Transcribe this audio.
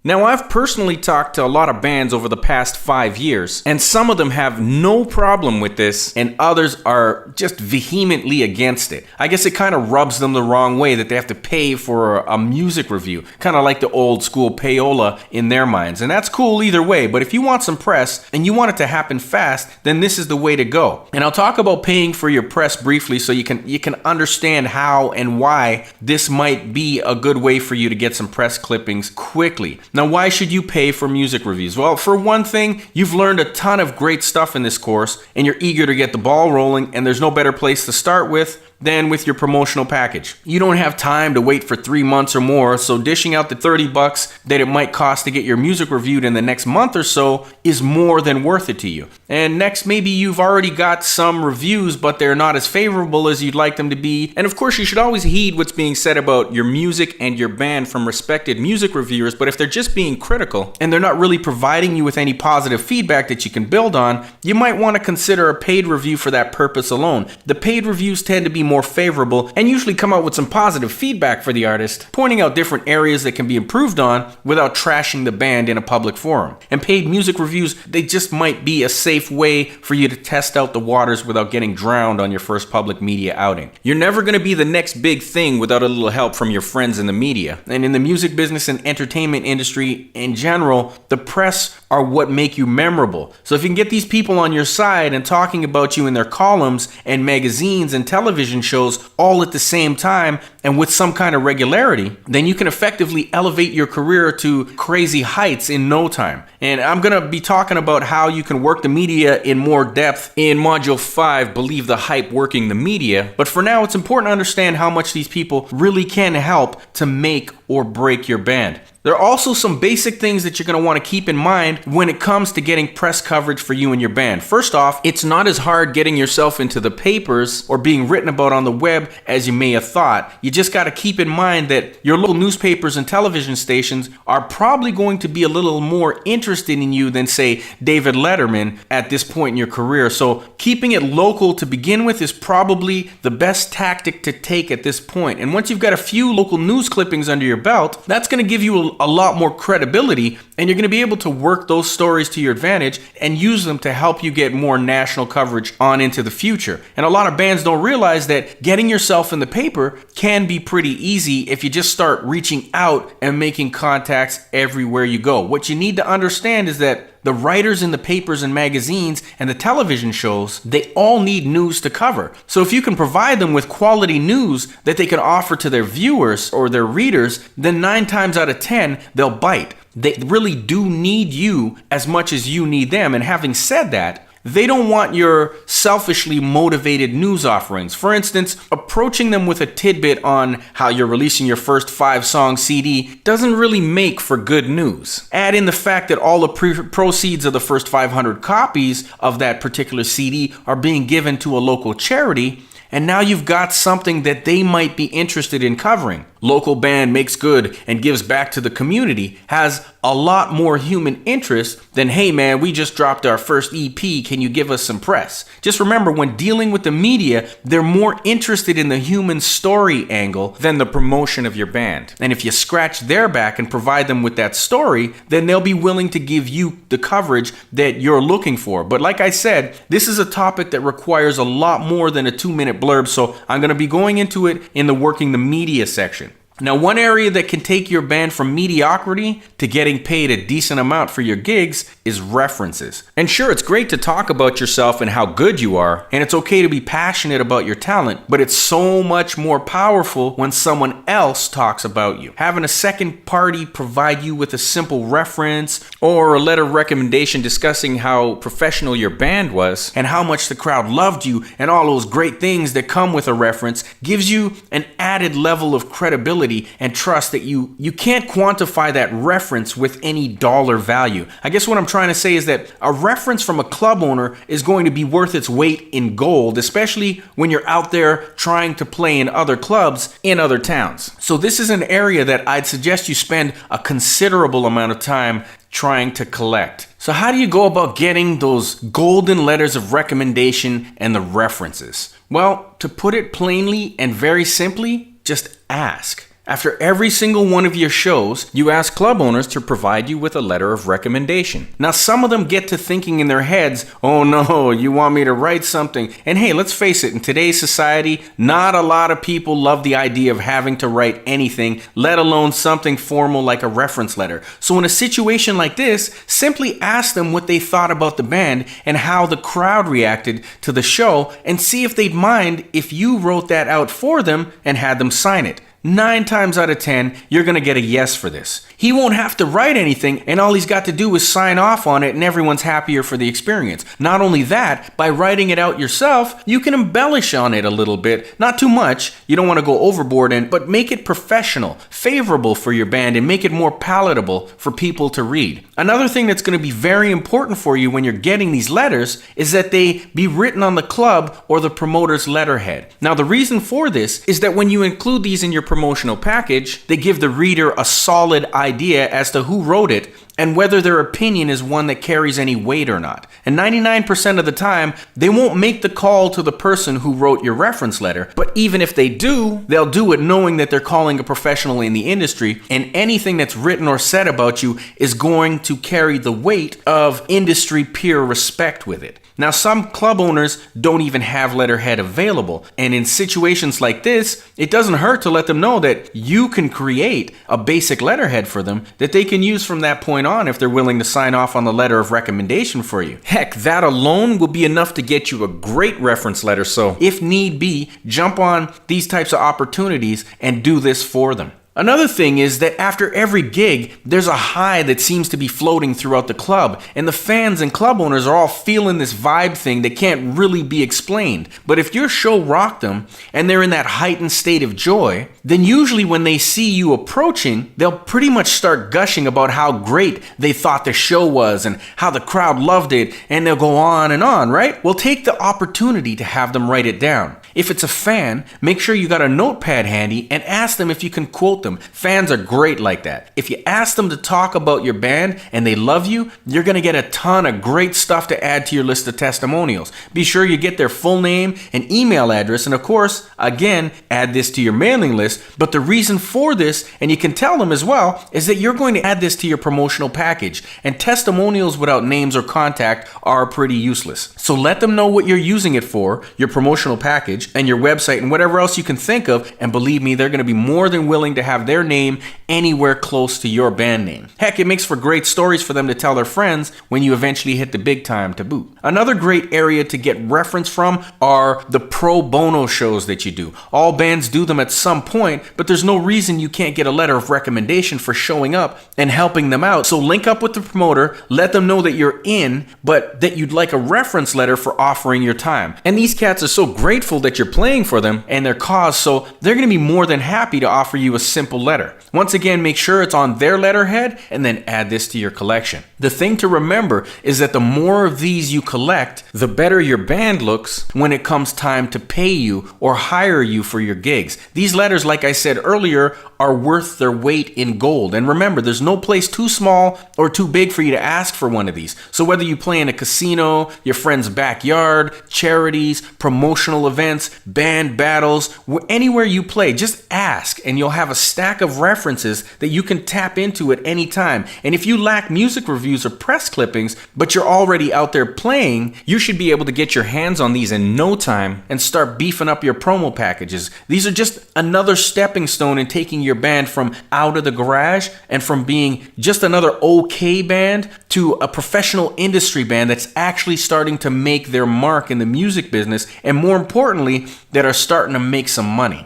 Now, I've personally talked to a lot of bands over the past 5 years, and some of them have no problem with this, and others are just vehemently against it. I guess it kind of rubs them the wrong way that they have to pay for a music review, kind of like the old school payola in their minds. And that's cool either way, but if you want some press and you want it to happen fast, then this is the way to go. And I'll talk about paying for your press briefly so you can understand how and why this might be a good way for you to get some press clippings quickly. Now, why should you pay for music reviews? Well, for one thing, you've learned a ton of great stuff in this course, and you're eager to get the ball rolling, and there's no better place to start with than with your promotional package. You don't have time to wait for 3 months or more, so dishing out the $30 that it might cost to get your music reviewed in the next month or so is more than worth it to you. And next, maybe you've already got some reviews, but they're not as favorable as you'd like them to be. And of course, you should always heed what's being said about your music and your band from respected music reviewers, but if they're just being critical and they're not really providing you with any positive feedback that you can build on, you might want to consider a paid review for that purpose alone. The paid reviews tend to be more favorable and usually come out with some positive feedback for the artist, pointing out different areas that can be improved on without trashing the band in a public forum. And paid music reviews, they just might be a safe way for you to test out the waters without getting drowned on your first public media outing. You're never going to be the next big thing without a little help from your friends in the media. And in the music business and entertainment industry in general, the press are what make you memorable. So if you can get these people on your side and talking about you in their columns and magazines and television shows all at the same time and with some kind of regularity, then you can effectively elevate your career to crazy heights in no time. And I'm going to be talking about how you can work the media in more depth in Module 5, Believe the Hype Working the Media. But for now, it's important to understand how much these people really can help to make or break your band. There are also some basic things that you're going to want to keep in mind when it comes to getting press coverage for you and your band. First off, it's not as hard getting yourself into the papers or being written about on the web as you may have thought. You just got to keep in mind that your local newspapers and television stations are probably going to be a little more interested in you than, say, David Letterman at this point in your career. So keeping it local to begin with is probably the best tactic to take at this point. And once you've got a few local news clippings under your belt, that's going to give you a lot more credibility, and you're going to be able to work those stories to your advantage and use them to help you get more national coverage on into the future. And a lot of bands don't realize that getting yourself in the paper can be pretty easy if you just start reaching out and making contacts everywhere you go. What you need to understand is that the writers in the papers and magazines and the television shows, they all need news to cover. So if you can provide them with quality news that they can offer to their viewers or their readers, then 9 times out of 10, they'll bite. They really do need you as much as you need them. And having said that, they don't want your selfishly motivated news offerings. For instance, approaching them with a tidbit on how you're releasing your first 5-song CD doesn't really make for good news. Add in the fact that all the proceeds of the first 500 copies of that particular CD are being given to a local charity, and now you've got something that they might be interested in covering. Local band makes good and gives back to the community has a lot more human interest than, hey man, we just dropped our first EP, can you give us some press? Just remember, when dealing with the media, they're more interested in the human story angle than the promotion of your band. And if you scratch their back and provide them with that story, then they'll be willing to give you the coverage that you're looking for. But like I said, this is a topic that requires a lot more than a 2-minute blurb, so I'm going to be going into it in the Working the Media section. Now, one area that can take your band from mediocrity to getting paid a decent amount for your gigs is references. And sure, it's great to talk about yourself and how good you are, and it's okay to be passionate about your talent, but it's so much more powerful when someone else talks about you. Having a second party provide you with a simple reference or a letter of recommendation discussing how professional your band was and how much the crowd loved you and all those great things that come with a reference gives you an added level of credibility and trust that you can't quantify that reference with any dollar value. I guess what I'm trying to say is that a reference from a club owner is going to be worth its weight in gold, especially when you're out there trying to play in other clubs in other towns. So this is an area that I'd suggest you spend a considerable amount of time trying to collect. So how do you go about getting those golden letters of recommendation and the references? Well, to put it plainly and very simply, just ask. After every single one of your shows, you ask club owners to provide you with a letter of recommendation. Now, some of them get to thinking in their heads, oh no, you want me to write something? And hey, let's face it, in today's society, not a lot of people love the idea of having to write anything, let alone something formal like a reference letter. So in a situation like this, simply ask them what they thought about the band and how the crowd reacted to the show, and see if they'd mind if you wrote that out for them and had them sign it. 9 times out of 10, you're going to get a yes for this. He won't have to write anything, and all he's got to do is sign off on it, and everyone's happier for the experience. Not only that, by writing it out yourself, you can embellish on it a little bit. Not too much, you don't want to go overboard, but make it professional, favorable for your band, and make it more palatable for people to read. Another thing that's going to be very important for you when you're getting these letters is that they be written on the club or the promoter's letterhead. Now, the reason for this is that when you include these in your promotional package, they give the reader a solid idea as to who wrote it and whether their opinion is one that carries any weight or not. And 99% of the time, they won't make the call to the person who wrote your reference letter, but even if they do, they'll do it knowing that they're calling a professional in the industry, and anything that's written or said about you is going to carry the weight of industry peer respect with it. Now, some club owners don't even have letterhead available, and in situations like this, it doesn't hurt to let them know that you can create a basic letterhead for them that they can use from that point on if they're willing to sign off on the letter of recommendation for you. Heck, that alone will be enough to get you a great reference letter, so if need be, jump on these types of opportunities and do this for them. Another thing is that after every gig, there's a high that seems to be floating throughout the club, and the fans and club owners are all feeling this vibe thing that can't really be explained. But if your show rocked them, and they're in that heightened state of joy, then usually when they see you approaching, they'll pretty much start gushing about how great they thought the show was, and how the crowd loved it, and they'll go on, right? Well, take the opportunity to have them write it down. If it's a fan, make sure you got a notepad handy and ask them if you can quote them. Fans are great like that. If you ask them to talk about your band and they love you, you're going to get a ton of great stuff to add to your list of testimonials. Be sure you get their full name and email address, and of course, again, add this to your mailing list. But the reason for this, and you can tell them as well, is that you're going to add this to your promotional package, and testimonials without names or contact are pretty useless. So let them know what you're using it for, your promotional package, and your website, and whatever else you can think of, and believe me, they're going to be more than willing to have their name anywhere close to your band name. Heck, it makes for great stories for them to tell their friends when you eventually hit the big time to boot. Another great area to get reference from are the pro bono shows that you do. All bands do them at some point, but there's no reason you can't get a letter of recommendation for showing up and helping them out. So link up with the promoter, let them know that you're in, but that you'd like a reference letter for offering your time. And these cats are so grateful that you're playing for them and their cause, so they're going to be more than happy to offer you a simple letter. Once again, make sure it's on their letterhead and then add this to your collection. The thing to remember is that the more of these you collect, the better your band looks when it comes time to pay you or hire you for your gigs. These letters, like I said earlier, are worth their weight in gold. And remember, there's no place too small or too big for you to ask for one of these. So whether you play in a casino, your friend's backyard, charities, promotional events, band battles, anywhere you play, just ask and you'll have a stack of references that you can tap into at any time. And if you lack music reviews or press clippings, but you're already out there playing, you should be able to get your hands on these in no time and start beefing up your promo packages. These are just another stepping stone in taking your band from out of the garage and from being just another okay band to a professional industry band that's actually starting to make their mark in the music business, and more importantly, that are starting to make some money.